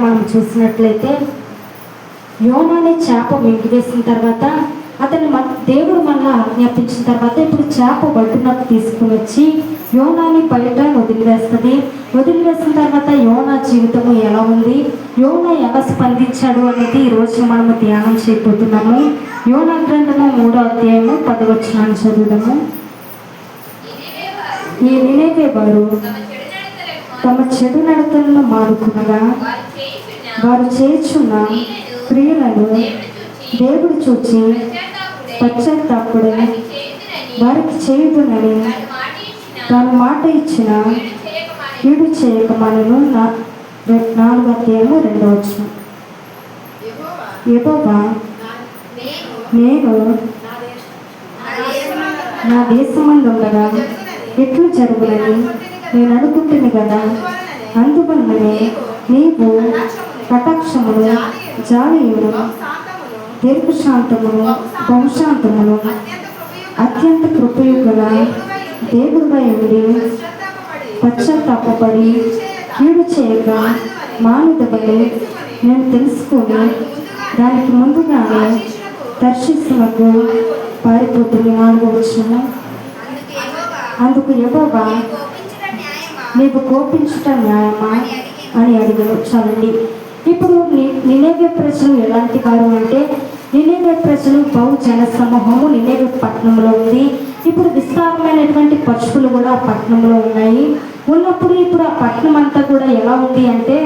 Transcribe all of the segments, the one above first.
మనం చూసినట్లయితే యోనాని చేప మింగివేసిన తర్వాత అతన్ని దేవుడు మళ్ళా ఆజ్ఞాపించిన తర్వాత ఇప్పుడు చేప బట్టునకు తీసుకుని వచ్చి యోనాని బయట వదిలివేస్తుంది. వదిలివేసిన తర్వాత యోనా జీవితము ఎలా ఉంది, యోనా ఎలా స్పందించాడు అనేది ఈరోజు మనము ధ్యానం చేయబోతున్నాము. యోనా గ్రంథము 3వ అధ్యాయము 10వ వచనాన్ని చదువుదాము. ఈ నినేవే వారు తమ చెడు నడతలను మానుకునగా వారు చేయుచున్న క్రియలను దేవుడు చూచి పశ్చాత్తాపుడే వారికి చేయుదునని తాను మాట ఇచ్చిన కీడు చేయకమనను. 4వ అధ్యాయము 2వ వచనం. యెహోవా నేను నా దేశమందుండగా ఎట్లు జరుగునని నేను అనుకుంటున్నాను కదా, అందువల్లనే నీవు కటాక్షమును జాలియును దీర్ఘశాంతమును బహుశాంతమును అత్యంత కృపయు గల దేవుడై ఉండి పశ్చాత్తాపపడి కీడు చేయక మానుదవని నేను తెలుసుకొని దానికి ముందుగానే తర్షీసునకు పారిపోతుంది. 4వ వచనం. అందుకు యెహోవా నీవు కోపించుట న్యాయమా అని అడిగాను. చాలండి. ఇప్పుడు నినేవే ప్రజలు ఎలాంటి వారు అంటే, నినేవే ప్రజలు బహుజన సమూహము నినేవే పట్టణంలో ఉంది. ఇప్పుడు విస్తారమైనటువంటి పశువులు కూడా ఆ పట్టణంలో ఉన్నాయి. ఉన్నప్పుడు ఇప్పుడు ఆ పట్టణం అంతా కూడా ఎలా ఉంది అంటే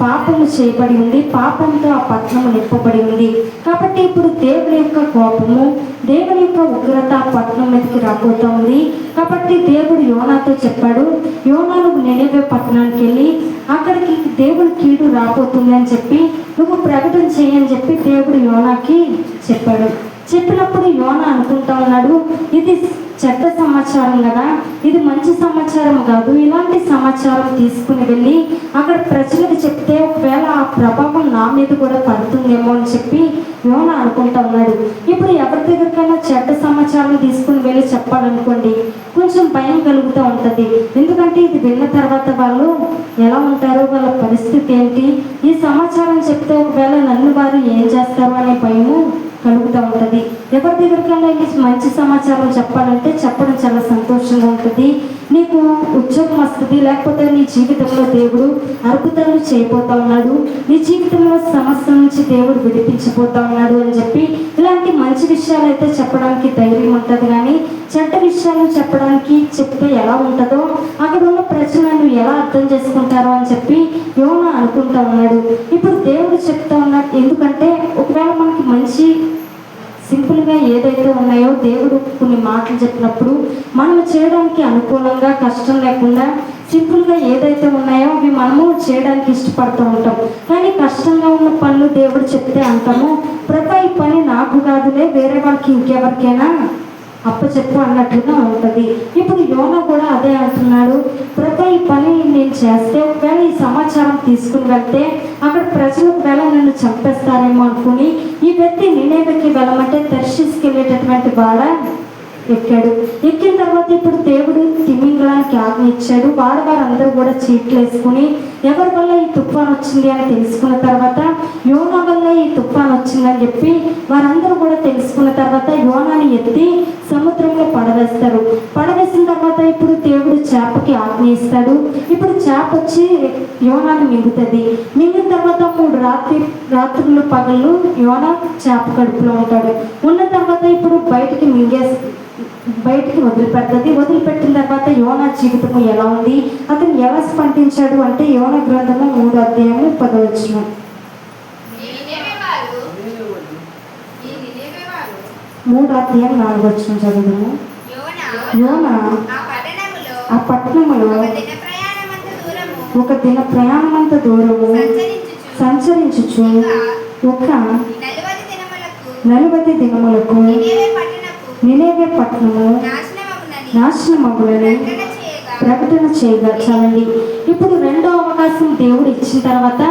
పాపము చేయబడి ఉంది, పాపంతో ఆ పట్టణము నింపబడి ఉంది. కాబట్టి ఇప్పుడు దేవుని యొక్క కోపము, దేవుని యొక్క ఉగ్రత ఆ పట్టణం మీదకి రాబోతూ ఉంది. కాబట్టి దేవుడు యోనాతో చెప్పాడు, యోనా నువ్వు నినేవే పట్టణానికి వెళ్ళి అక్కడికి దేవుడి కీడు రాబోతుంది అని చెప్పి నువ్వు ప్రకటన చేయని చెప్పి దేవుడు యోనాకి చెప్పాడు. చెప్పినప్పుడు యోనా అనుకుంటా ఉన్నాడు, ఇది చెడ్డ సమాచారం కదా, ఇది మంచి సమాచారం కాదు, ఇలాంటి సమాచారం తీసుకుని వెళ్ళి అక్కడ ప్రజలకు చెప్తే ఒకవేళ ఆ ప్రభావం నా మీద కూడా పడుతుందేమో అని చెప్పి యోనా అనుకుంటా ఉన్నాడు. ఇప్పుడు ఎవరి దగ్గరికైనా చెడ్డ సమాచారం తీసుకుని వెళ్ళి చెప్పాలనుకోండి, కొంచెం భయం కలుగుతూ ఉంటుంది. ఎందుకంటే ఇది విన్న తర్వాత వాళ్ళు ఎలా ఉంటారో, వాళ్ళ పరిస్థితి ఏంటి, ఈ సమాచారం చెప్తే ఒకవేళ నన్ను వారు ఏం చేస్తారో అనే భయము కలుగుతూ ఉంటుంది. ఎవరి దగ్గరికైనా మంచి సమాచారం చెప్పాలంటే చెప్పడం చాలా సంతోషంగా ఉంటుంది. నీకు ఉద్యోగం వస్తుంది, లేకపోతే నీ జీవితంలో దేవుడు అద్భుతాలు చేయబోతా ఉన్నాడు, నీ జీవితంలో సమస్య నుంచి దేవుడు విడిపించబోతా ఉన్నాడు అని చెప్పి ఇలాంటి మంచి విషయాలు అయితే చెప్పడానికి ధైర్యం ఉంటుంది. కానీ చెడ్డ విషయాలు చెప్పడానికి చెప్తే ఎలా ఉంటుందో, అక్కడ ఉన్న ప్రజలను ఎలా అర్థం చేసుకుంటారో అని చెప్పి యోనా అనుకుంటా ఉన్నాడు. ఇప్పుడు దేవుడు చెప్తా ఉన్నాడు, ఎందుకంటే ఒకవేళ మనకి మంచి సింపుల్గా ఏదైతే ఉన్నాయో దేవుడు కొన్ని మాటలు చెప్పినప్పుడు మనం చేయడానికి అనుకూలంగా కష్టం లేకుండా సింపుల్గా ఏదైతే ఉన్నాయో అవి మనము చేయడానికి ఇష్టపడుతూ ఉంటాం. కానీ కష్టంగా ఉన్న పనులు దేవుడు చెప్తే అంటాము, ప్రభా ఈ పని నాకు కాదులే, వేరే వాళ్ళకి ఇంకెవరికైనా అప్పచెప్పు అన్నట్లుగా ఉంటుంది. ఇప్పుడు యోనా కూడా అదే అంటున్నాడు, ప్రభా ఈ పని నేను చేస్తే ఒకవేళ ఈ సమాచారం తీసుకుని వెళ్తే అక్కడ ప్రజలు ఒకవేళ నన్ను చంపేస్తారేమో అనుకుని ఈ వ్యక్తి నినేవేకి వెళ్ళమంటే తర్షీసుకి వెళ్ళేటటువంటి వాడ ఎక్కాడు. ఎక్కిన తర్వాత ఇప్పుడు దేవుడు తిమింగలానికి ఆజ్ఞ ఇచ్చాడు. వారందరూ కూడా చీట్లు వేసుకుని ఎవరి వల్ల ఈ తుఫాన్ వచ్చింది అని తెలుసుకున్న తర్వాత యోనా వల్ల ఈ తుఫాన్ వచ్చిందని చెప్పి వారందరూ కూడా తెలుసుకున్న తర్వాత యోనాని ఎత్తి సముద్రంలో పడవేస్తారు. పడవేసిన తర్వాత ఇప్పుడు దేవుడు చేపకి ఆజ్ఞ ఇస్తాడు. ఇప్పుడు చేప వచ్చి యోనాని మింగుతుంది. మింగిన తర్వాత 3 రాత్రులు పగళ్ళు యోనా చేప కడుపులో ఉంటాడు. ఉన్న తర్వాత ఇప్పుడు బయటికి వదిలిపెడుతుంది. వదిలిపెట్టిన తర్వాత యోనా జీవితము ఎలా ఉంది, అతను ఎలా స్పందించాడు అంటే యోనా గ్రంథము 3వ అధ్యాయము 10వ వచనం. 3వ అధ్యాయం 4వ వచనం చదువుదాము. యోనా ఆ పట్టణములో ఒక దిన ప్రయాణమంత దూరము సంచరించుచు ఒక 40 దినములకు నినేవే పట్టణము నాశనమగులని ప్రకటన చేయగా చాలండి. ఇప్పుడు రెండో అవకాశం దేవుడు ఇచ్చిన తర్వాత,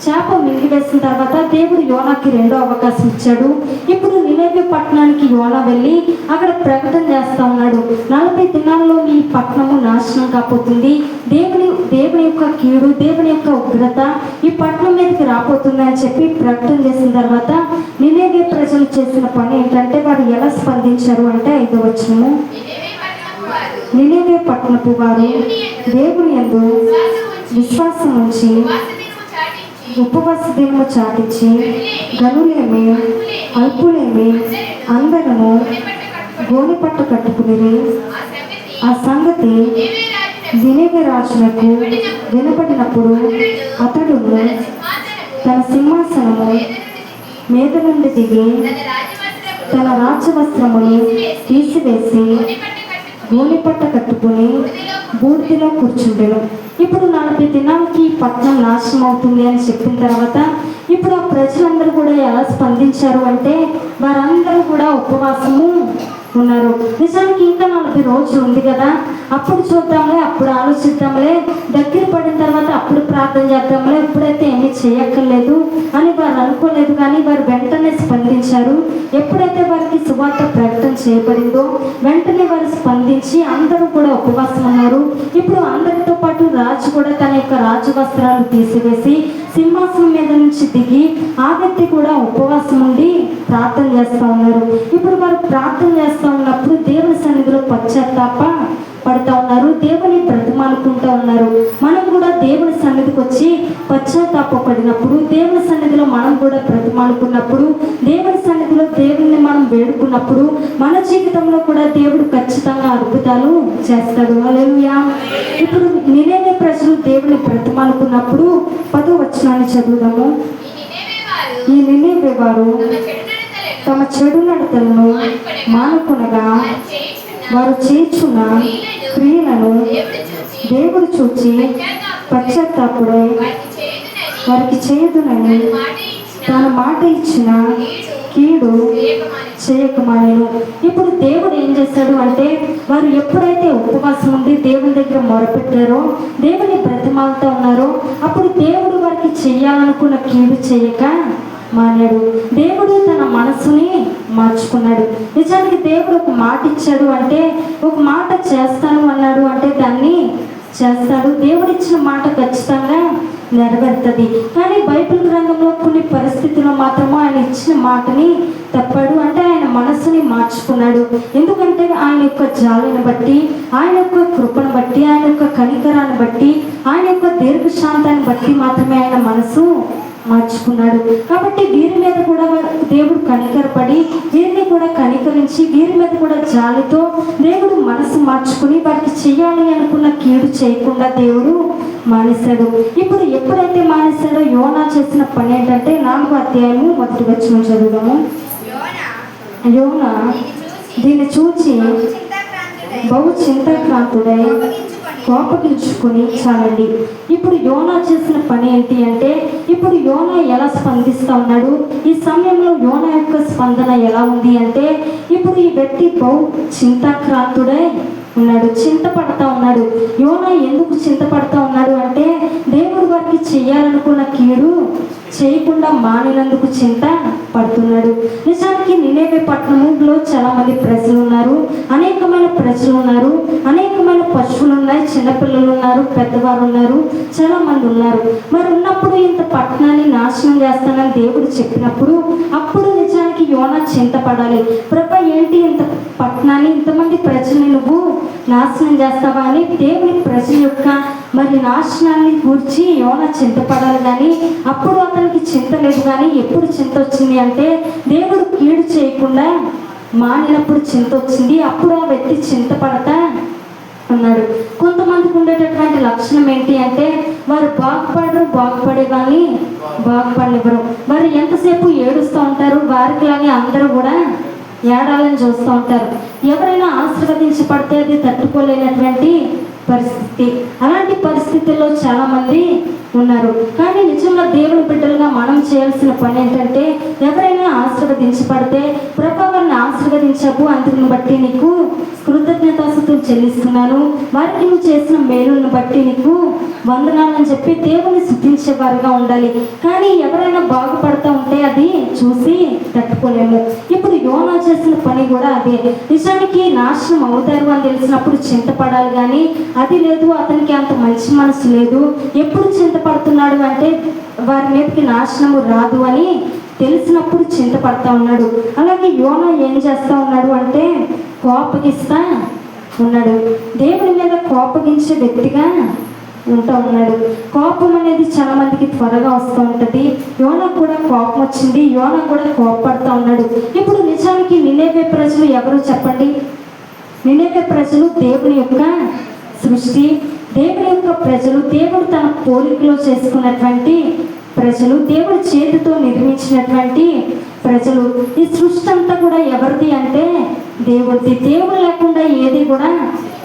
చేప మింగివేసిన తర్వాత దేవుడు యోనాకి రెండో అవకాశం ఇచ్చాడు. ఇప్పుడు నినేవే పట్టణానికి యోనా వెళ్ళి అక్కడ ప్రకటన చేస్తా ఉన్నాడు. 40 దినాల్లో మీ పట్టణము నాశనం కాపోతుంది, దేవుని యొక్క కీడు, దేవుని యొక్క ఉగ్రత ఈ పట్టణం మీదకి రాపోతుంది అని చెప్పి ప్రకటన చేసిన తర్వాత నినేవే ప్రజలు చేసిన పని ఏంటంటే వారు ఎలా స్పందించారు అంటే 5వ వచనము, నినేవే పట్టణపు వారు దేవుని యందు విశ్వాసం ఉంచి ఉపవాస దినము చాటించి గనులేమి అల్పులేమి అందరము గోనెపట్ట కట్టుకుని ఆ సంగతి నినేవే రాజునకు వినపడినప్పుడు అతడు తన సింహాసనము మీద నుండి దిగి తన రాజవస్త్రమును తీసివేసి గోనెపట్ట కట్టుకుని బూడిదలో కూర్చుండెను. ఇప్పుడు 40 దినాలకి పట్టణం నాశనం అవుతుంది అని చెప్పిన తర్వాత ఇప్పుడు ఆ ప్రజలందరూ కూడా ఎలా స్పందించారు అంటే వారందరూ కూడా ఉపవాసము ఉన్నారు. నిజానికి ఇంకా 40 రోజులు ఉంది కదా, అప్పుడు చూద్దాంలే, అప్పుడు ఆలోచిద్దాంలే, దగ్గర పడిన తర్వాత అప్పుడు ప్రార్థన చేద్దాంలే, ఇప్పుడైతే ఏమీ చేయక్కర్లేదు అని వారు అనుకోలేదు. కానీ వారు వెంటనే స్పందించారు. ఎప్పుడైతే వారికి సువార్త ప్రకటన చేయబడిందో వెంటనే వారు స్పందించి అందరూ కూడా ఉపవాసం ఉన్నారు. ఇప్పుడు అందరితో పాటు రాజు కూడా తన యొక్క రాజు వస్త్రాలు తీసివేసి సింహాసనం మీద నుంచి దిగి ఆ వ్యక్తి కూడా ఉపవాసం ఉండి ప్రార్థన చేస్తూ ఉన్నారు. ఇప్పుడు వారు ప్రార్థన చేస్తూ ఉన్నప్పుడు దేవుని సన్నిధిలో పశ్చాత్తాప పడుతూ ఉన్నారు, దేవుని బ్రతిమాలుకుంటూ ఉన్నారు. మనం కూడా దేవుని సన్నిధికి వచ్చి పశ్చాత్తాప పడినప్పుడు, దేవుని సన్నిధిలో మనం కూడా బ్రతిమాలుకున్నప్పుడు, దేవుని సన్నిధిలో దేవుని మనం వేడుకున్నప్పుడు మన జీవితంలో కూడా దేవుడు ఖచ్చితంగా అద్భుతాలు చేస్తాడు. హల్లెలూయా. ఇప్పుడు నినేవే ప్రజలు దేవుని బ్రతిమాలుకున్నప్పుడు 10వ వచనాన్ని చదువుదాము. ఈ నినేవే వారు తమ చెడు నడతలను మానుకొనగా వారు చేర్చున్న క్రియలను దేవుడు చూచి పశ్చాత్తాపుడై వారికి చేయదునని తాను మాట ఇచ్చిన కీడు చేయకమానెను. ఇప్పుడు దేవుడు ఏం చేశాడు అంటే వారు ఎప్పుడైతే ఉపవాసం ఉండి దేవుని దగ్గర మొరపెట్టారో, దేవుని బ్రతిమాలతో ఉన్నారో, అప్పుడు దేవుడు వారికి చేయాలనుకున్న కీడు చేయక మానాడు. దేవుడు తన మనసుని మార్చుకున్నాడు. నిజానికి దేవుడు ఒక మాట ఇచ్చాడు అంటే, ఒక మాట చేస్తాను అన్నాడు అంటే దాన్ని చేస్తాడు. దేవుడు ఇచ్చిన మాట ఖచ్చితంగా నెరవేరుతుంది. కానీ బైబిల్ గ్రంథంలో కొన్ని పరిస్థితుల్లో మాత్రము ఆయన ఇచ్చిన మాటని తప్పాడు. అంటే ఆయన మనసుని మార్చుకున్నాడు. ఎందుకంటే ఆయన యొక్క జాలిని బట్టి, ఆయన యొక్క కృపను బట్టి, ఆయన యొక్క కనికరాన్ని బట్టి, ఆయన యొక్క దీర్ఘశాంతాన్ని బట్టి మాత్రమే ఆయన మనసు మార్చుకున్నాడు. కాబట్టి వీరి మీద కూడా దేవుడు కనికరపడి వీరిని కూడా కనికరించి వీరి మీద కూడా జాలితో దేవుడు మనసు మార్చుకుని వారికి చేయాలి అనుకున్న కీడు చేయకుండా దేవుడు మానేశాడు. ఇప్పుడు ఎప్పుడైతే మానేశాడో యోనా చేసిన పని ఏంటంటే 4వ అధ్యాయము 1వ వచనం చదువుదాము. యోనా దీన్ని చూచి బహు చింతాక్రాంతుడై కోపగించుకుని చాలండి. ఇప్పుడు యోనా చేసిన పని ఏంటి అంటే, ఇప్పుడు యోనా ఎలా స్పందిస్తూ ఉన్నాడు, ఈ సమయంలో యోనా యొక్క స్పందన ఎలా ఉంది అంటే, ఇప్పుడు ఈ వ్యక్తి బహు చింతాక్రాంతుడై ఉన్నాడు, చింతపడతా ఉన్నాడు. యోనా ఎందుకు చింతపడతా ఉన్నాడు అంటే దేవుడు వారికి చేయాలనుకున్న కీడు చేయకుండా మానినందుకు చింత పడుతున్నాడు. నిజానికి నినేవే పట్టణంలో చాలా మంది ప్రజలు ఉన్నారు, అనేకమైన ప్రజలు ఉన్నారు, అనేకమైన పశువులు ఉన్నాయి, చిన్నపిల్లలు ఉన్నారు, పెద్దవారు ఉన్నారు, చాలా మంది ఉన్నారు. మరి ఉన్నప్పుడు ఇంత పట్టణాన్ని నాశనం చేస్తానని దేవుడు చెప్పినప్పుడు అప్పుడు నిజానికి యోనా చింతపడాలి. ప్రభా ఏంటి ఇంత పట్టణాన్ని ఇంతమంది ప్రజల్ని నువ్వు నాశనం చేస్తావా అని దేవుని ప్రజల యొక్క మరి నాశనాన్ని గూర్చి యోనా చింతపడాలి. కానీ అప్పుడు అతనికి చింత లేదు. కానీ ఎప్పుడు చింత వచ్చింది అంటే దేవుడు కీడు చేయకుండా మానినప్పుడు చింత వచ్చింది. అప్పుడు ఆ వ్యక్తి చింతపడతా ఉన్నాడు. కొంతమందికి ఉండేటటువంటి లక్షణం ఏంటి అంటే వారు బాగుపడే కానీ బాగుపడనివ్వరు. వారు ఎంతసేపు ఏడుస్తూ ఉంటారు. వారికి లాగే అందరూ కూడా ఏడాలని చూస్తూ ఉంటారు. ఎవరైనా ఆశీర్వదించబడితే అది తట్టుకోలేనటువంటి పరిస్థితి. అలాంటి పరిస్థితుల్లో చాలా మంది ఉన్నారు. కానీ నిజంగా దేవుని బిడ్డలుగా మనం చేయాల్సిన పని ఏంటంటే ఎవరైనా ఆశీర్వదించబడితే ప్రభావాన్ని ఆశీర్వదించకు, అందుకుని బట్టి నీకు కృతజ్ఞతాస్తుతులు చెల్లిస్తున్నాను, వారికి నువ్వు చేసిన మేలును బట్టి నీకు వందనాలని చెప్పి దేవుని స్తుతించేవారుగా ఉండాలి. కానీ ఎవరైనా బాగుపడతా ఉంటే అది చూసి తట్టుకోలేము. ఇప్పుడు యోనా చేసిన పని కూడా అదే. నిజానికి నాశనం అవుతారు అని తెలిసినప్పుడు చింతపడాలి, కానీ అది లేదు. అతనికి అంత మంచి మనసు లేదు. ఎప్పుడు చింతపడుతున్నాడు అంటే వారి మీదకి నాశనము రాదు అని తెలిసినప్పుడు చింతపడతా ఉన్నాడు. అలాగే యోనా ఏం చేస్తా ఉన్నాడు అంటే కోపగిస్తా ఉన్నాడు. దేవుని మీద కోపగించే వ్యక్తిగా ఉంటా ఉన్నాడు. కోపం అనేది చాలా మందికి త్వరగా వస్తూ ఉంటుంది. యోనా కూడా కోపం వచ్చింది. యోనా కూడా కోపపడతా ఉన్నాడు. ఇప్పుడు నిజానికి నినేవే ప్రజలు ఎవరు చెప్పండి? నినేవే ప్రజలు దేవుని యొక్క సృష్టి, దేవుని యొక్క ప్రజలు, దేవుడు తన పోలికలో చేసుకున్నటువంటి ప్రజలు, దేవుడి చేతితో నిర్మించినటువంటి ప్రజలు. ఈ సృష్టి అంతా కూడా ఎవరిది అంటే దేవుడిది. దేవుడు లేకుండా ఏది కూడా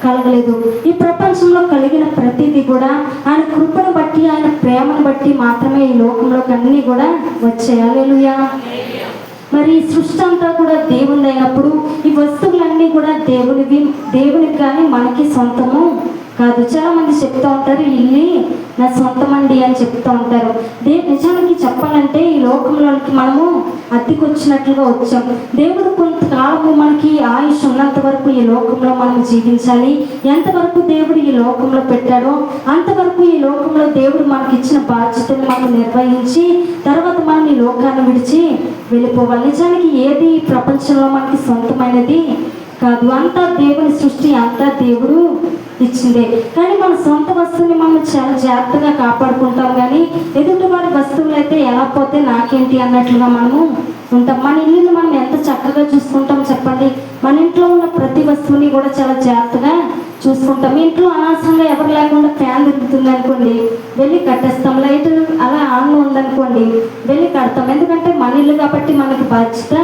కలగలేదు. ఈ ప్రపంచంలో కలిగిన ప్రతిదీ కూడా ఆయన కృపను బట్టి, ఆయన ప్రేమను బట్టి మాత్రమే ఈ లోకంలోకి అన్నీ కూడా వచ్చాయి. హల్లెలూయా. మరి ఈ సృష్టి అంతా కూడా దేవునిది అయినప్పుడు ఈ వస్తువులన్నీ కూడా దేవునికి కానీ మనకి సొంతము కాదు. చాలా మంది చెప్తూ ఉంటారు, ఇల్లు నా సొంతమండి అని చెప్తూ ఉంటారు. నిజానికి చెప్పాలంటే ఈ లోకంలోకి మనము అద్దెకొచ్చినట్లుగా వచ్చాం. దేవుడు కొంతకాలము మనకి ఆయుష్ ఉన్నంత వరకు ఈ లోకంలో మనం జీవించాలి. ఎంతవరకు దేవుడు ఈ లోకంలో పెట్టాడో అంతవరకు ఈ లోకంలో దేవుడు మనకి ఇచ్చిన బాధ్యతను మనం నిర్వహించి తర్వాత మనం ఈ లోకాన్ని విడిచి వెళ్ళిపోవాలి. నిజానికి ఏది ఈ ప్రపంచంలో మనకి సొంతమైనది కాదు. అంతా దేవుని సృష్టి, అంతా దేవుడు ఇచ్చిందే. కానీ మన సొంత వస్తువుని మనం చాలా జాగ్రత్తగా కాపాడుకుంటాం, కానీ ఎదుటి వారి వస్తువులు అయితే ఎలా పోతే నాకేంటి అన్నట్లుగా మనము ఉంటాం. మన ఇల్లుని మనం ఎంత చక్కగా చూసుకుంటాం చెప్పండి. మన ఇంట్లో ఉన్న ప్రతి వస్తువుని కూడా చాలా జాగ్రత్తగా చూసుకుంటాం. ఇంట్లో అనవసరంగా ఎవరు లేకుండా ఫ్యాన్ తిరుగుతుంది అనుకోండి, వెళ్ళి కట్టేస్తాం. లైట్ అలా ఆన్లో ఉందనుకోండి, వెళ్ళి కడతాం. ఎందుకంటే మన ఇల్లు కాబట్టి మనకి బాధ్యత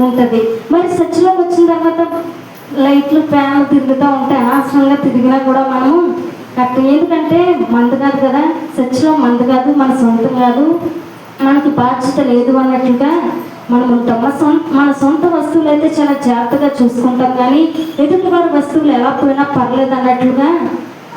ఉంటుంది. మరి చర్చిలోకి వచ్చిన తర్వాత లైట్లు ఫ్యాన్లు తిరుగుతూ ఉంటే అనవసరంగా తిరిగినా కూడా మనము కట్టం. ఎందుకంటే మందు కాదు కదా, చర్చిలో మందు కాదు, మన సొంతం కాదు, మనకి బాధ్యత లేదు అన్నట్లుగా మనం ఉంటాం. మన సొంత వస్తువులు అయితే చాలా జాగ్రత్తగా చూసుకుంటాం, కానీ ఎదుటి వారి వస్తువులు ఎలా పోయినా పర్లేదు అన్నట్లుగా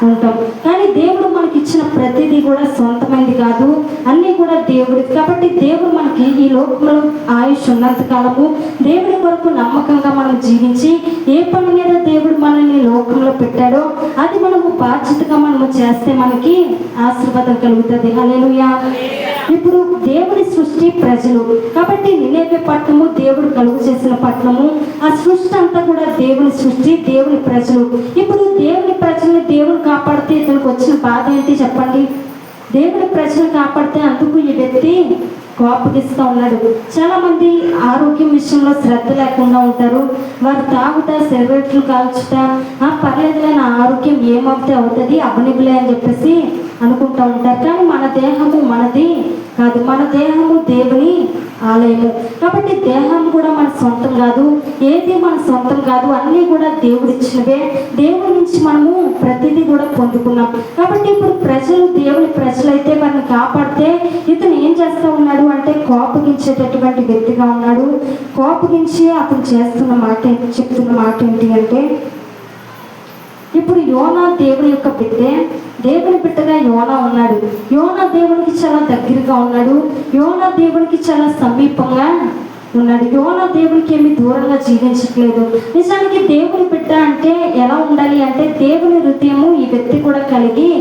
ఉంటాం. కానీ దేవుడు మనకి ఇచ్చిన ప్రతిదీ కూడా సొంతమైనది కాదు, అన్నీ కూడా దేవుడికి. కాబట్టి దేవుడు మనకి ఈ లోకంలో ఆయుష్ ఉన్నంత కాలము దేవుడి కొరకు నమ్మకంగా మనం జీవించి ఏ పని మీద దేవుడు మనల్ని లోకంలో పెట్టాడో అది మనము బాధ్యతగా మనము చేస్తే మనకి ఆశీర్వాదం కలుగుతుంది. హల్లెలూయా. ఇప్పుడు దేవుడి సృష్టి ప్రజలు కాబట్టి నినేవే పట్టణము దేవుడు కలుగు చేసిన పట్టణము. ఆ సృష్టి అంతా కూడా దేవుని సృష్టి, దేవుని ప్రజలు. ఇప్పుడు దేవుని ప్రజల్ని దేవుడు కాపాడితే ఇతనికి వచ్చిన బాధ ఏంటి చెప్పండి? దేవుని ప్రజలు కాపాడితే అందుకు ఈ వ్యక్తి కోపగిస్తూ ఉన్నాడు. చాలా మంది ఆరోగ్యం విషయంలో శ్రద్ధ లేకుండా ఉంటారు. వారు తాగుతా, సిగరెట్లు కాల్చుతా, పర్లేదులే నా ఆరోగ్యం ఏమవుతే అవుతుంది, అవనివ్వలే అని చెప్పేసి అనుకుంటూ ఉంటారు. కానీ మన దేహము మనది కాదు, మన దేహము దేవుని ఆలయము. కాబట్టి దేహం కూడా మన సొంతం కాదు, ఏది మన సొంతం కాదు, అన్నీ కూడా దేవుడు ఇచ్చినవే. దేవుడి నుంచి మనము ప్రతిదీ కూడా పొందుకున్నాం. కాబట్టి ఇప్పుడు ప్రజలు దేవుని ప్రజలైతే వారిని కాపాడితే ఇతను ఏం చేస్తూ ఉన్నాడు అంటే కోపగించేటటువంటి వ్యక్తిగా ఉన్నాడు. కోపగించి అతను చెప్తున్న మాట ఏంటి అంటే, ఇప్పుడు యోనా దేవుని యొక్క బిడ్డే, దేవుని బిడ్డగా యోనా ఉన్నాడు. యోనా దేవునికి చాలా దగ్గరగా ఉన్నాడు. యోనా దేవునికి చాలా సమీపంగా ఉన్నాడు. యోనా దేవునికి ఏమి దూరంగా జీవించట్లేదు. నిజానికి దేవుని బిడ్డ అంటే ఎలా ఉండాలి అంటే దేవుని హృదయము ఈ వ్యక్తి కూడా కలిగి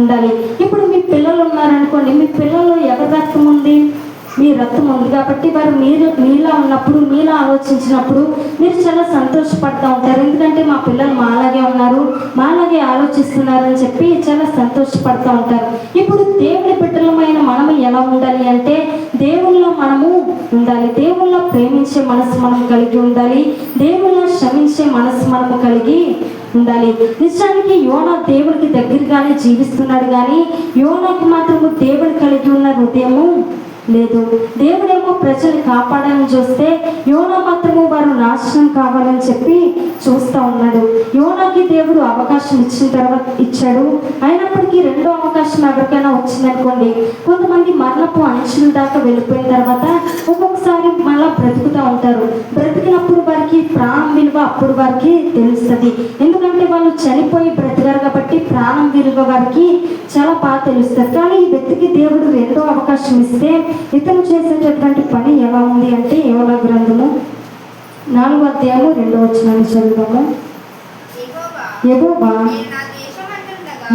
ఉండాలి. ఇప్పుడు మీ పిల్లలు ఉన్నారనుకోండి, మీ పిల్లల్లో ఎవరి రక్తం ఉంది? మీ రక్తం ఉంది. కాబట్టి వారు మీలా ఉన్నప్పుడు, మీలా ఆలోచించినప్పుడు మీరు చాలా సంతోషపడుతూ ఉంటారు. ఎందుకంటే మా పిల్లలు మాలాగే ఉన్నారు, మాలాగే ఆలోచిస్తున్నారు అని చెప్పి చాలా సంతోషపడుతూ ఉంటారు. ఇప్పుడు దేవుని బిడ్డలమైన మనము ఎలా ఉండాలి అంటే దేవుళ్ళో మనము ఉండాలి. దేవుళ్ళో ప్రేమించే మనసు మనం కలిగి ఉండాలి. దేవుళ్ళో క్షమించే మనసు మనము కలిగి ఉండాలి. నిజానికి యోనా దేవుడికి దగ్గరగానే జీవిస్తున్నాడు, కానీ యోనాకి మాత్రము దేవుడు కలిగి ఉన్న హృదయము లేదు. దేవుడేమో ప్రజల్ని కాపాడాలని చూస్తే యోనా మాత్రము వారు నాశనం కావాలని చెప్పి చూస్తూ ఉన్నాడు. యోనాకి దేవుడు అవకాశం ఇచ్చాడు. అయినప్పటికీ రెండో అవకాశం ఎవరికైనా వచ్చిందనుకోండి, కొంతమంది మరణపు అంచుల దాకా వెళ్ళిపోయిన తర్వాత ఒక్కొక్కసారి మళ్ళీ బ్రతుకుతూ ఉంటారు. బ్రతికినప్పుడు వారికి ప్రాణం విలువ చేయాలో అప్పుడు వారికి తెలుస్తుంది. ఎందుకంటే వాళ్ళు చనిపోయి బ్రతికారు కాబట్టి ప్రాణం విలువ వారికి చాలా బాగా తెలుస్తుంది. కానీ ఈ వ్యక్తికి దేవుడు రెండో అవకాశం ఇస్తే ఇతను చేసేటటువంటి పని ఎలా ఉంది అంటే యోనా గ్రంథము 4వ అధ్యాయము 2వ వచనాన్ని చదువుదాము. యెహోవా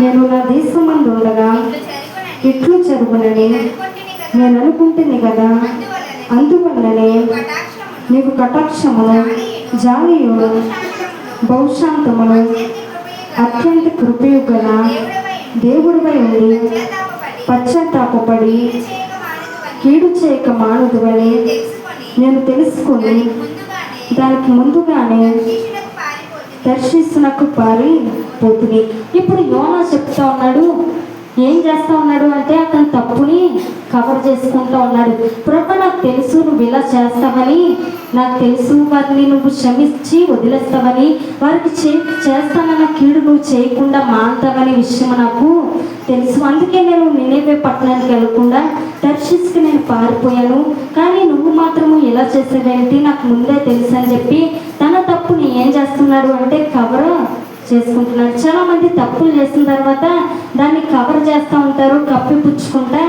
నేను నా దేశమందు ఉండగా ఇట్లు జరుగునని నేను అనుకుంటుంది కదా, అందువల్లనే నీకు కటాక్షమును జాలియును బహుశాంతమును అత్యంత కృపయు గల దేవుడిపై ఉండి పశ్చాత్తాపపడి కీడు చేయక మానదువని నేను తెలుసుకొని దానికి ముందుగానే దర్శిస్తున్నకు పారిపోతుంది. ఇప్పుడు యోనా చెప్తా ఉన్నాడు, ఏం చేస్తా ఉన్నాడు అంటే అతని తప్పుని కవర్ చేసుకుంటూ ఉన్నాడు. ప్రభు నాకు తెలుసు నువ్వు ఇలా చేస్తావని, నాకు తెలుసు వారిని నువ్వు క్షమించి వదిలేస్తావని, వారికి చేస్తానన్న కీడు నువ్వు చేయకుండా మాంతావనే విషయం నాకు తెలుసు. అందుకే నేను నినేవే పట్టణానికి వెళ్ళకుండా దర్శించుకు నేను పారిపోయాను. కానీ నువ్వు మాత్రము ఎలా చేసేదేంటి నాకు ముందే తెలుసు అని చెప్పి తన తప్పుని ఏం చేస్తున్నాడు అంటే కవర్ చేసుకుంటున్నాడు. చాలా మంది తప్పులు చేసిన తర్వాత దాన్ని కవర్ చేస్తూ ఉంటారు, కప్పిపుచ్చుకుంటా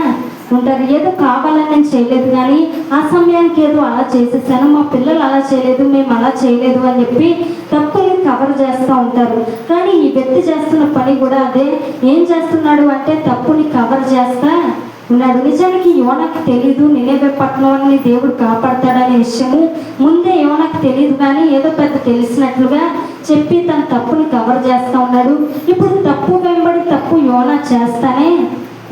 ఉంటారు. ఏదో కావాలని నేను చేయలేదు, కానీ ఆ సమయానికి ఏదో అలా చేసేసాను, మా పిల్లలు అలా చేయలేదు, మేము అలా చేయలేదు అని చెప్పి తప్పుల్ని కవర్ చేస్తూ ఉంటారు. కానీ ఈ వ్యక్తి చేస్తున్న పని కూడా అదే. ఏం చేస్తున్నాడు అంటే తప్పుని కవర్ చేస్తా ఉన్నాడు. నిజానికి యోనాకి తెలీదు నినేవే పట్టణాన్ని దేవుడు కాపాడతాడనే విషయము ముందే యోనాకి తెలియదు, కానీ ఏదో పెద్ద తెలిసినట్లుగా చెప్పి తన తప్పుని కవర్ చేస్తూ ఉన్నాడు. ఇప్పుడు తప్పు వెంబడి తప్పు యోనా చేస్తానే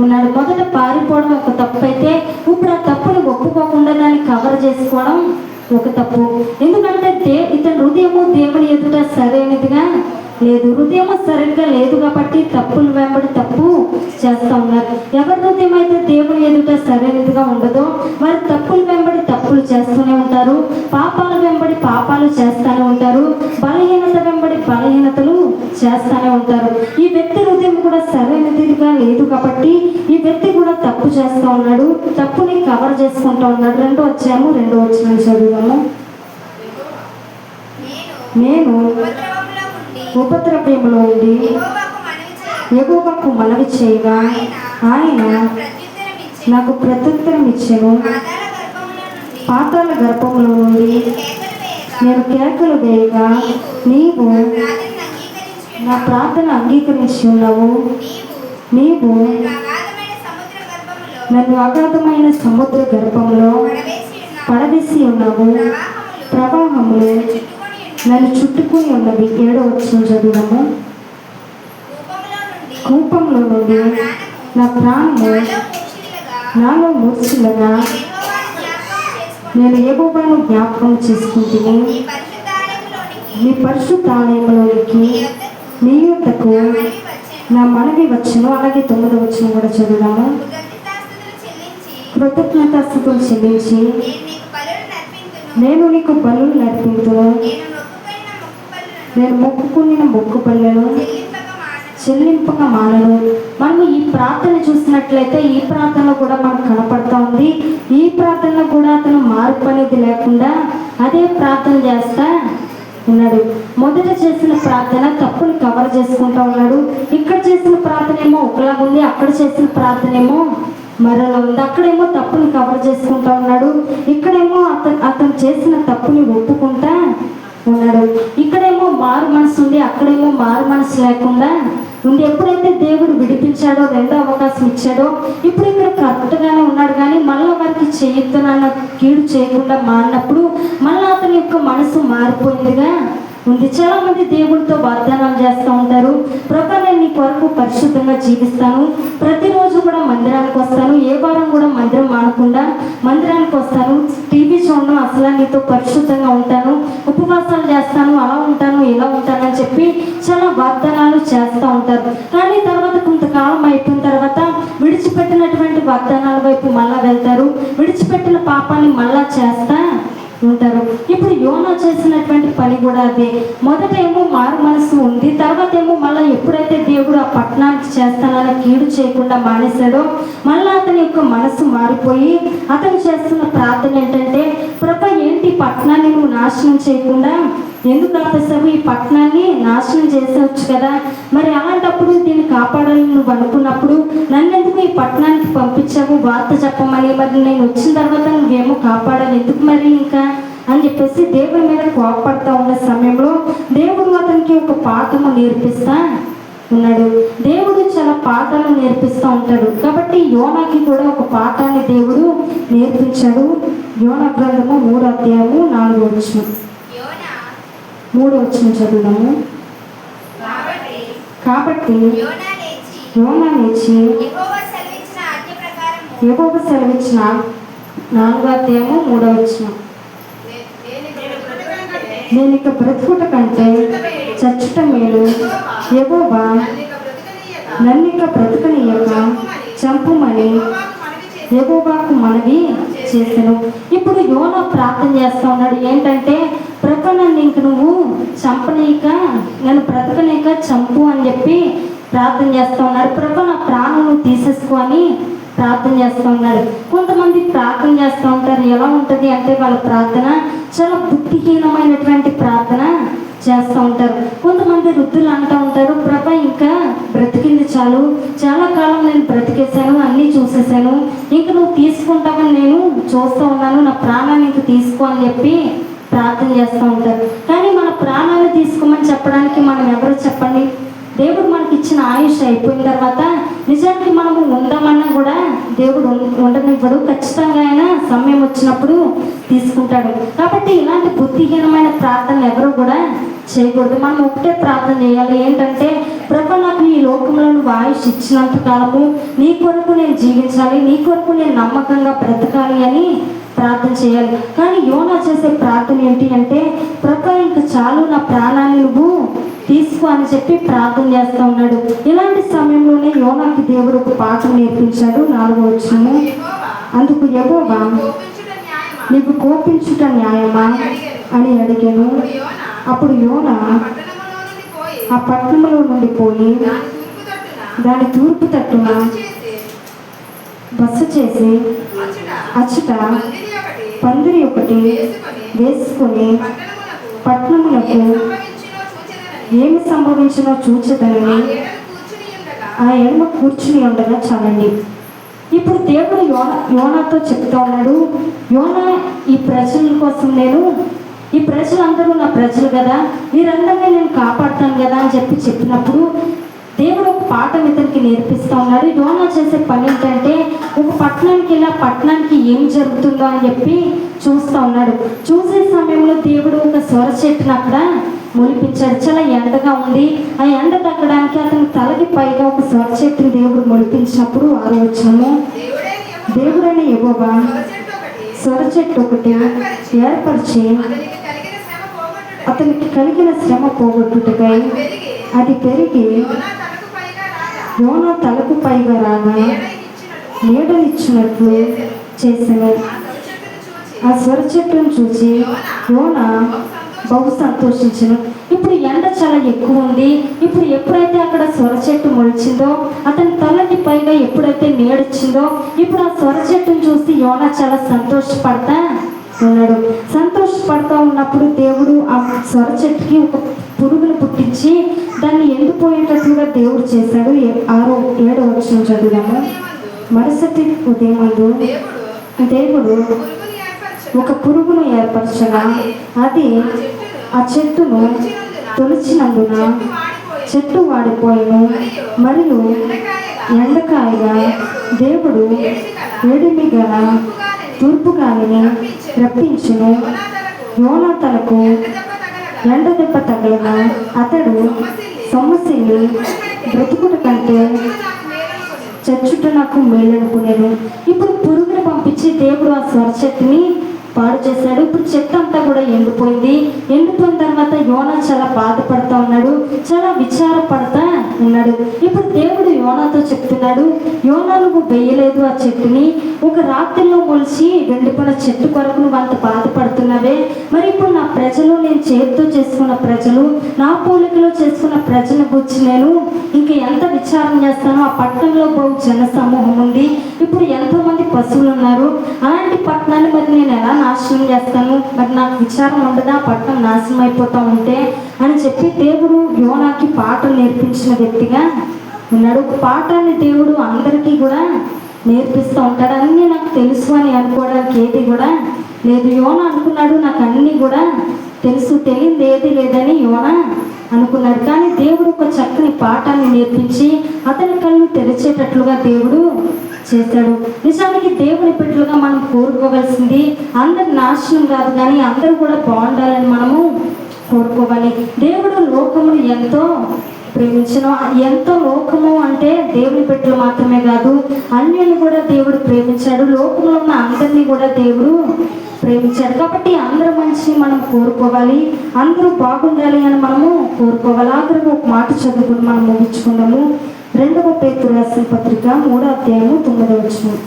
ఉన్నాడు. మొదట పారిపోవడం ఒక తప్పు అయితే ఇప్పుడు ఆ తప్పుని ఒప్పుకోకుండా దాన్ని కవర్ చేసుకోవడం ఒక తప్పు. ఎందుకంటే ఇతని హృదయము దేవుని ఎదుట సరైనదిగా లేదు, హృదయం సరిగ్గా లేదు కాబట్టి తప్పులు వెంబడి తప్పు చేస్తూ ఉన్నారు. ఎవరి హృదయం అయితే దేవుని ఎదుట సరైనదిగా ఉండదో వారు తప్పులు వెంబడి తప్పులు చేస్తూనే ఉంటారు, పాపాలు వెంబడి పాపాలు చేస్తూనే ఉంటారు, బలహీనత వెంబడి బలహీనతలు చేస్తూనే ఉంటారు. ఈ వ్యక్తి హృదయం కూడా సరైనదిగా లేదు కాబట్టి ఈ వ్యక్తి కూడా తప్పు చేస్తూ ఉన్నాడు, తప్పుని కవర్ చేసుకుంటూ ఉన్నాడు. 2వ అధ్యాయము 2వ వచనం చదువుదాము. నేను ఉపద్రవ్యములో ఉండి యెహోవాకు మనవి చేయగా ఆయన నాకు ప్రత్యుత్తరం ఇచ్చెను. పాతాళ గర్భములో నుండి నేను కేకలు వేయగా నీవు నా ప్రార్థన అంగీకరించి ఉన్నావు. నీవు నన్ను అగాధమైన సముద్ర గర్భంలో పడవేసి ఉన్నావు. ప్రవాహములు నన్ను చుట్టుకుని ఉన్నవి. 7వ వచనం చదువుదాము. కూపంలో నుండి నా ప్రాణము నాలో మూర్ఛిల్లగా నేను యెహోవాను జ్ఞాపకం చేసుకుంటుని నీ పరిశుద్ధ ఆలయంలోనికి నీ యొద్దకు నా మనవి వచ్చును. అలాగే 9వ వచనం కూడా చదువుదాము. కృతజ్ఞతాస్తుతులు చెల్లించి నేను నీకు బలులు నర్పింతును. నేను మొక్కుకున్న మొక్కుబళ్ళను చెల్లింపక మానను. మనం ఈ ప్రార్థన చూసినట్లయితే ఈ ప్రార్థనలో కూడా మనకు కనపడతా ఉంది. ఈ ప్రార్థనలో కూడా అతను మార్పు అనేది లేకుండా అదే ప్రార్థన చేస్తా ఉన్నాడు. మొదట చేసిన ప్రార్థన తప్పుని కవర్ చేసుకుంటా ఉన్నాడు. ఇక్కడ చేసిన ప్రార్థన ఏమో ఒకలాగా ఉంది, అక్కడ చేసిన ప్రార్థన ఏమో మరోలా ఉంది. అక్కడేమో తప్పుని కవర్ చేసుకుంటా ఉన్నాడు, ఇక్కడేమో అతను చేసిన తప్పుని ఒప్పుకుంటా ఉన్నాడు. ఇక్కడేమో మారు మనసు ఉంది, అక్కడేమో మారు మనసు లేకుండా ఉంది. ఎప్పుడైతే దేవుడు విడిపించాడో, రెండో అవకాశం ఇచ్చాడో, ఇప్పుడు ఇక్కడ కరెక్ట్గానే ఉన్నాడు. కానీ మళ్ళీ వారికి చేయొద్దునన్న కీడు చేయకుండా మారినప్పుడు మళ్ళీ అతని యొక్క మనసు మారిపోయిందిగా ఉంది. చాలా మంది దేవుడితో వాగ్దానాలు చేస్తూ ఉంటారు. ప్రభు నేను నీ కొరకు పరిశుద్ధంగా జీవిస్తాను, ప్రతిరోజు కూడా మందిరానికి వస్తాను, ఏ వారం కూడా మందిరం మానకుండా మందిరానికి వస్తాను, టీవీ చూడను, అసలు నీతో పరిశుద్ధంగా ఉంటాను, ఉపవాసాలు చేస్తాను, అలా ఉంటాను, ఇలా ఉంటాను అని చెప్పి చాలా వాగ్దానాలు చేస్తూ ఉంటారు. కానీ తర్వాత కొంతకాలం అయిపోయిన తర్వాత విడిచిపెట్టినటువంటి వాగ్దానాల వైపు మళ్ళా వెళ్తారు, విడిచిపెట్టిన పాపాన్ని మళ్ళా చేస్తా ఉంటారు. ఇప్పుడు యోనా చేసినటువంటి పని కూడా అదే. మొదట ఏమో మారు మనసు ఉంది, తర్వాత ఏమో మళ్ళీ ఎప్పుడైతే దేవుడు ఆ పట్టణానికి చేస్తానని కీడు చేయకుండా మానేశాడో మళ్ళీ అతని యొక్క మనసు మారిపోయి అతను చేస్తున్న ప్రార్థన ఏంటంటే ప్రభు ఏంటి పట్టణం పట్టణాన్ని నువ్వు నాశనం చేయకుండా ఎందుకు ఆపేసావు? ఈ పట్టణాన్ని నాశనం చేసేవచ్చు కదా. మరి అలాంటప్పుడు దీన్ని కాపాడాలని నువ్వు అనుకున్నప్పుడు నన్ను ఎందుకు ఈ పట్టణానికి పంపించావు వార్త చెప్పమని? మరి నేను వచ్చిన తర్వాత నువ్వేమో కాపాడాలి ఎందుకు మరి ఇంకా అని చెప్పేసి దేవుడి మీద కోపపడతా ఉన్న సమయంలో దేవుడు అతనికి ఒక పాఠము నేర్పిస్తా ఉన్నాడు. దేవుడు చాలా పాఠాలు నేర్పిస్తూ ఉంటాడు. కాబట్టి యోనాకి కూడా ఒక పాఠాన్ని దేవుడు నేర్పించాడు. యోనా గ్రంథము 3వ అధ్యాయము 4వ వచనం. 3వ వచనం చదువుదాము. కాబట్టి యోనా లేచి యెహోవా సెలవిచ్చిన 4వ అధ్యాయము 3వ వచనం. నేను ఇక బ్రతుకుట కంటే చచ్చుట మేలు, యెహోవా నన్ను ఇక బ్రతకనీయక చంపుమని యెహోవాకు మనవి చేశాను. ఇప్పుడు యోనా ప్రార్థన చేస్తా ఉన్నాడు. ఏంటంటే ప్రభు నన్ను ఇంక నువ్వు చంపనీక, నన్ను బ్రతకనీక చంపు అని చెప్పి ప్రార్థన చేస్తా ఉన్నాడు. ప్రభు నా ప్రాణం నువ్వు తీసేసుకో అని ప్రార్థన చేస్తూ ఉన్నాడు. కొంతమంది ప్రార్థన చేస్తూ ఉంటారు. ఎలా ఉంటుంది అంటే వాళ్ళ ప్రార్థన చాలా బుద్ధిహీనమైనటువంటి ప్రార్థన చేస్తూ ఉంటారు. కొంతమంది వృద్ధులు అంటూ ఉంటారు, ప్రభా ఇంకా బ్రతికింది చాలు, చాలా కాలం నేను బ్రతికేశాను, అన్నీ చూసేసాను, ఇంక నువ్వు తీసుకుంటావని నేను చూస్తూ ఉన్నాను, నా ప్రాణాన్ని ఇంక తీసుకో అని చెప్పి ప్రార్థన చేస్తూ ఉంటారు. కానీ మన ప్రాణాన్ని తీసుకోమని చెప్పడానికి మనం ఎవరు చెప్పండి? దేవుడు మనకి ఇచ్చిన ఆయుష్ అయిపోయిన తర్వాత నిజానికి మనము ఉందామన్నా కూడా దేవుడు ఉండనివ్వడు. ఖచ్చితంగా ఆయన సమయం వచ్చినప్పుడు తీసుకుంటాడు. కాబట్టి ఇలాంటి బుద్ధిహీనమైన ప్రార్థన ఎవరు కూడా చేయకూడదు. మనం ఒకటే ప్రార్థన చేయాలి. ఏంటంటే ప్రభు నాకు ఈ లోకంలో నువ్వు ఆయుష్ ఇచ్చినంత కాలము నీ కొరకు నేను జీవించాలి, నీ కొరకు నేను నమ్మకంగా బ్రతకాలి అని ప్రార్థన చేయాలి. కానీ యోనా చేసే ప్రార్థన ఏంటి అంటే ప్రభు ఇంక చాలు, నా ప్రాణాన్ని నువ్వు తీసుకో అని చెప్పి ప్రార్థన చేస్తూ ఉన్నాడు. ఇలాంటి సమయంలోనే యోనాకి దేవుడు ఒక పాఠం నేర్పించాడు. 4వ వచనము. అందుకు యెహోవా నీకు కోపించుట న్యాయమా అని అడిగాను. అప్పుడు యోనా ఆ పట్టణంలో నుండి పోయి దాని తూర్పు తట్టున బస చేసి అచ్చట పందిరి ఒకటి వేసుకొని పట్టణములకు ఏమి సంభవించినో చూచేదని ఆ ఎడమ కూర్చుని ఉండగా చాలండి. ఇప్పుడు దేవుడు యోనాతో చెప్తా ఉన్నాడు, యోనా ఈ ప్రజల కోసం ఈ ప్రజలందరూ నా ప్రజలు కదా, వీరందరినీ నేను కాపాడుతాను కదా అని చెప్పినప్పుడు దేవుడు ఒక పాఠం ఇతనికి నేర్పిస్తూ ఉన్నాడు. యోనా చేసే పని ఏంటంటే ఒక పట్టణానికి వెళ్ళి ఆ పట్టణానికి ఏం జరుగుతుందో అని చెప్పి చూస్తూ ఉన్నాడు. చూసే సమయంలో దేవుడు ఒక సొర చెట్టును అక్కడ మొలిపించాడు. చాలా ఎండగా ఉంది. ఆ ఎండ తగ్గడానికి అతని తలకి పైగా ఒక సొర చెట్టుని దేవుడు మొలిపించినప్పుడు 6వ వచనము. దేవుడైన యెహోవా సొర చెట్టు ఒకటి ఏర్పరిచి అతనికి కలిగిన శ్రమ పోగొట్టుటకై అది పెరిగి యోనా తలకు పైగా రాగా నీడనిచ్చినట్లు చేశాను. ఆ సొర చెట్టును చూసి యోనా బహు సంతోషించను. ఇప్పుడు ఎండ చాలా ఎక్కువ ఉంది. ఇప్పుడు ఎప్పుడైతే అక్కడ సొర చెట్టు మొలిచిందో, అతని తలకి పైగా ఎప్పుడైతే నీడొచ్చిందో, ఇప్పుడు ఆ సొర చెట్టును చూసి యోనా చాలా సంతోషపడతా ఉన్నాడు. సంతోషపడతా ఉన్నప్పుడు దేవుడు ఆ సొర చెట్టుకి ఒక పురుగును పుట్టించి దాన్ని ఎండిపోయేటట్లుగా దేవుడు చేశాడు. 6వ-7వ వచనం చదువుదాము. మరుసటి ఉదయమందు దేవుడు ఒక పురుగును ఏర్పరచగా అది ఆ చెట్టును తొలిచినందున చెట్టు వాడిపోయాను. మరియు ఎండకాయగా దేవుడు వేడిమి గల తూర్పు గాలిని రప్పించును. యోనా తలకు ఎండ దెబ్బ తగలగా అతడు సొమ్మసిల్లి బ్రతుకుట కంటే చచ్చుట నాకు మేలనుకునేను. ఇప్పుడు పురుగును పంపించి దేవుడు ఆ సొర చెట్టుని పాడు చేశాడు. ఇప్పుడు చెట్టు అంతా కూడా ఎండిపోయింది. ఎండిపోయిన తర్వాత యోనా చాలా బాధపడతా ఉన్నాడు, చాలా విచారపడతా ఉన్నాడు. ఇప్పుడు దేవుడు యోనాతో చెప్తున్నాడు, యోనా నువ్వు వేయలేదు ఆ చెట్టుని, ఒక రాత్రిలో మొలిచి ఎండిపోయిన చెట్టు కొరకు నువ్వు అంత బాధపడుతున్నావే, మరి ఇప్పుడు నా ప్రజలు, నేను చేతితో చేసుకున్న ప్రజలు, నా పోలికలో చేసుకున్న ప్రజల గురించి నేను ఇంక ఎంత విచారం చేస్తానో. ఆ పట్టణంలో బహు జన సమూహం ఉంది, ఇప్పుడు ఎంతో మంది పశువులు ఉన్నారు, అలాంటి పట్టణాన్ని మరి నేను ఎలా నాశనం చేస్తాను, మరి నాకు విచారం ఉండదా పట్టణం నాశనం అయిపోతూ ఉంటే అని చెప్పి దేవుడు యోనాకి పాఠం నేర్పించిన వ్యక్తిగా ఉన్నాడు. ఒక పాఠాన్ని దేవుడు అందరికీ కూడా నేర్పిస్తూ ఉంటాడు. అన్నీ నాకు తెలుసు అని అనుకోవడానికి ఏది కూడా లేదు. యోనా అనుకున్నాడు నాకు అన్నీ కూడా తెలుసు, తెలియదు ఏది లేదని యోనా అనుకున్నాడు. కానీ దేవుడు ఒక చక్కని పాఠాన్ని నేర్పించి అతని కళ్ళు తెరిచేటట్లుగా దేవుడు చేశాడు. నిజానికి దేవుని బిడ్డలుగా మనం కోరుకోవాల్సింది అందరి నాశనం కాదు, కానీ అందరూ కూడా బాగుండాలని మనము కోరుకోవాలి. దేవుడు లోకమును ఎంతో ప్రేమించను. ఎంతో లోకము అంటే దేవుని బిడ్డలు మాత్రమే కాదు, అన్యులను కూడా దేవుడు ప్రేమించాడు. లోకంలో ఉన్న అందరినీ కూడా దేవుడు ప్రేమించాడు. కాబట్టి అందరూ మంచిని మనం కోరుకోవాలి, అందరూ బాగుండాలి అని మనము కోరుకోవాలి. ఆఖరికి ఒక మాట చదువుకుని మనం ముగించుకుందాము. 2వ పేతురు రాసిన పత్రిక 3వ అధ్యాయము 9వ వచనం.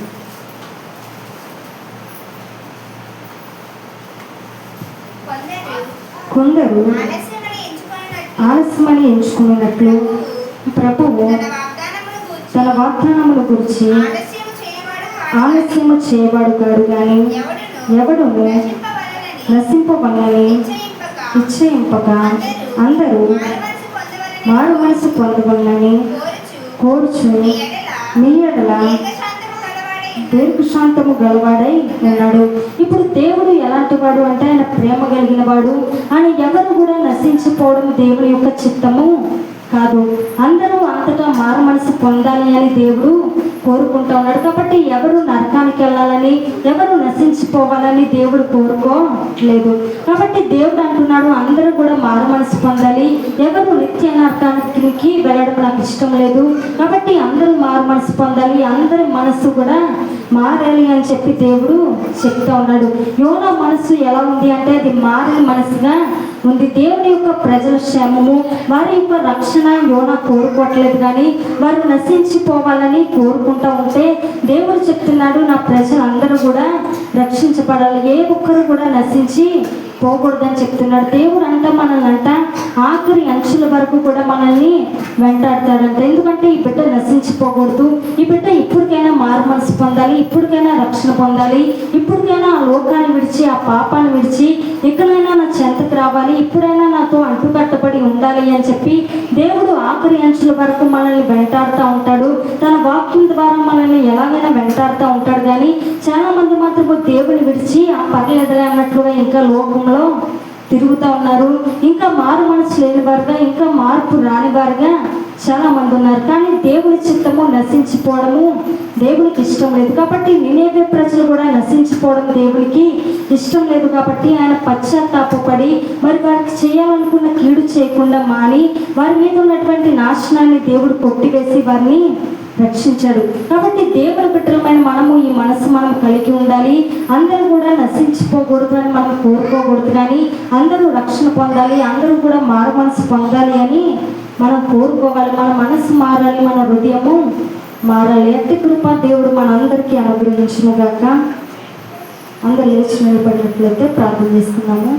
కొందరు ఆలస్యమని ఎంచుకున్నట్లు ప్రభువు తన వాగ్దానముల గురించి ఆలస్యము చేయవాడు కాడు, కానీ ఎవడును నశింపవలని నిశ్చయింపక అందరూ మారు మనసు పొందవలని కోరుచు మీ ఎడల దీర్ఘశాంతము గలవాడై ఉన్నాడు. ఇప్పుడు దేవుడు ఎలాంటి వాడు అంటే ఆయన ప్రేమ కలిగిన వాడు. అని ఎవరు కూడా నశించిపోవడం దేవుని యొక్క చిత్తము కాదు. అందరూ అంతటా మారు మనసు పొందాలి అని దేవుడు కోరుకుంటూ ఉన్నాడు. కాబట్టి ఎవరు నరకానికి వెళ్ళాలని, ఎవరు నశించిపోవాలని దేవుడు కోరుకోలేదు. కాబట్టి దేవుడు అంటున్నాడు అందరూ కూడా మారు మనసు పొందాలి, ఎవరు నిత్య నరకానికి వెళ్ళడం నాకు ఇష్టం లేదు. కాబట్టి అందరూ మారు మనసు పొందాలి, అందరి మనసు కూడా మారాలి అని చెప్పి దేవుడు చెప్తా ఉన్నాడు. యోనా మనసు ఎలా ఉంది అంటే అది మారని మనసుగా ఉంది. దేవుని యొక్క ప్రజల క్షేమము, వారి యొక్క రక్షణ యోనా కోరుకోవట్లేదు, కానీ వారు నశించిపోవాలని కోరుకుంటూ ఉంటే దేవుడు చెప్తున్నాడు నా ప్రజలందరూ కూడా రక్షించబడాలి, ఏ ఒక్కరు కూడా నశించి పోకూడదని చెప్తున్నాడు. దేవుడు మనల్ని ఆఖరి అంచుల వరకు కూడా మనల్ని వెంటాడతాడంట. ఎందుకంటే ఈ బిడ్డ నశించిపోకూడదు, ఈ బిడ్డ ఇప్పటికైనా మారు మనసు పొందాలి, ఇప్పటికైనా రక్షణ పొందాలి, ఇప్పటికైనా ఆ లోకాన్ని విడిచి ఆ పాపాన్ని విడిచి ఎక్కడైనా నా చెంతకు రావాలి, ఇప్పుడైనా నాతో అంటుకట్టబడి ఉండాలి అని చెప్పి దేవుడు ఆఖరి అంచుల వరకు మనల్ని వెంటాడుతూ ఉంటాడు. తన వాక్యం ద్వారా మనల్ని ఎలాగైనా వెంటాడుతూ ఉంటాడు. కానీ చాలా మంది మాత్రం దేవుని విడిచి ఆ పర్లేదులే అన్నట్లుగా ఇంకా లోకంలో తిరుగుతూ ఉన్నారు. ఇంకా మారు మనసు లేని వారుగా, ఇంకా మార్పు రాని వారుగా చాలా మంది ఉన్నారు. కానీ దేవుని చిత్తము నశించిపోవడము దేవునికి ఇష్టం లేదు. కాబట్టి నినేవే ప్రజలు కూడా నశించిపోవడం దేవునికి ఇష్టం లేదు. కాబట్టి ఆయన పశ్చాత్తాపడి మరి వారికి చేయాలనుకున్న కీడు చేయకుండా మాని వారి మీద ఉన్నటువంటి నాశనాన్ని దేవుడు కొట్టివేసి వారిని రక్షించాడు. కాబట్టి దేవుని బిడ్డలమైన మనము ఈ మనసు మనం కలిగి ఉండాలి. అందరూ కూడా నశించిపోకూడదు అని మనం కోరుకోకూడదు, కానీ అందరూ రక్షణ పొందాలి, అందరూ కూడా మారు మనసు పొందాలి అని మనం కోరుకోవాలి. మన మనసు మారాలి, మన హృదయము మారాలి. అట్టి కృప దేవుడు మనందరికీ అనుగ్రహించును గాక. అందరూ లేచి నిలబడినట్లయితే ప్రార్థన చేసుకున్నాము.